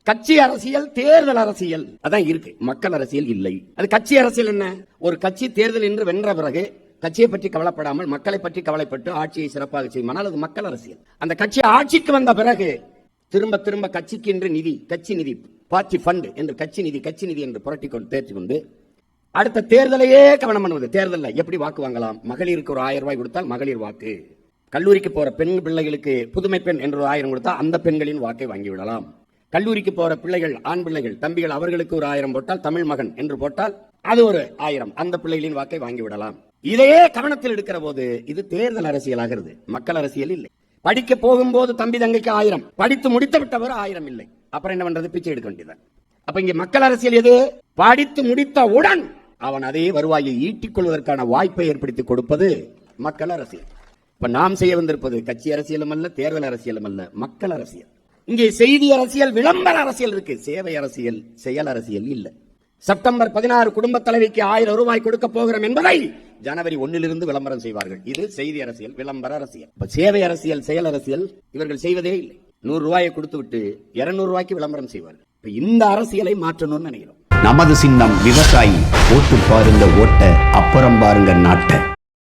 கட்சி அரசியல், தேர்தல் அரசியல் அதான் இருக்கு, மக்கள் அரசியல் இல்லை. அது கட்சி அரசியல் என்ன? ஒரு கட்சி தேர்தல் என்று வென்ற பிறகு கட்சியை பற்றி கவலைப்படாமல் மக்களை பற்றி கவலைப்பட்டு ஆட்சியை சிறப்பாக செய்யுமானால் அது மக்கள் அரசியல். அந்த கட்சி ஆட்சிக்கு வந்த பிறகு திரும்ப திரும்ப கட்சிக்கு என்று நிதி, கட்சி நிதி, பார்ட்டி ஃபண்ட் என்று கட்சி நிதி என்று புரட்டி கொண்டு தேர்ச்சி கொண்டு அடுத்த தேர்தலையே கவனம் பண்ணுவது. தேர்தலில் எப்படி வாக்கு வாங்கலாம்? மகளிருக்கு ஒரு 1000 ரூபாய் கொடுத்தால் மகளிர் வாக்கு, கல்லூரிக்கு போற பெண் பிள்ளைகளுக்கு புதுமை பெண் என்று 1000 கொடுத்தால் அந்த பெண்களின் வாக்கை வாங்கிவிடலாம். கல்லூரிக்கு போற பிள்ளைகள், ஆண் பிள்ளைகள், தம்பிகள், அவர்களுக்கு ஒரு 1000 போட்டால், தமிழ் மகன் என்று போட்டால் அது ஒரு 1000, அந்த பிள்ளைகளின் வாக்கை வாங்கிவிடலாம். இதையே கவனத்தில் எடுக்கிற போது இது தேர்தல் அரசியலாகிறது, மக்கள் அரசியல் இல்லை. படிக்க போகும்போது தம்பி தங்கைக்கு 1000, படித்து முடித்து விட்டவர் 1000 இல்லை. அப்புறம் என்ன பண்றது? பிச்சை எடுக்க வேண்டியது. அப்ப இங்க மக்கள் அரசியல் எது? படித்து முடித்தவுடன் அவன் அதே வருவாயை ஈட்டிக் கொள்வதற்கான வாய்ப்பை ஏற்படுத்தி கொடுப்பது மக்கள் அரசியல். இப்ப நாம் செய்ய வந்திருப்பது கட்சி அரசியலும் அல்ல, தேர்தல் அரசியலும் அல்ல, மக்கள் அரசியல். இங்கே செய்தி அரசியல், விளம்பர அரசியல் இருக்கு, சேவை அரசியல், செயல் அரசியல் இல்ல. செப்டம்பர் 16 குடும்ப தலைவிக்கு 1000 ரூபாய் கொடுக்க போகிறோம் என்பதை ஜனவரி 1 விளம்பரம் செய்வார்கள். இது செய்தி அரசியல், விளம்பர அரசியல். சேவை அரசியல், செயல் அரசியல் இவர்கள் செய்வதே இல்லை. 100 ரூபாயை கொடுத்து விட்டு 200 ரூபாய்க்கு விளம்பரம் செய்வார்கள். இந்த அரசியலை மாற்றணும்னு நினைக்கிறோம். நமது சின்னம் விவசாயி. ஓட்டு பாருங்க ஓட்ட, அப்புறம் பாருங்க நாட்டை.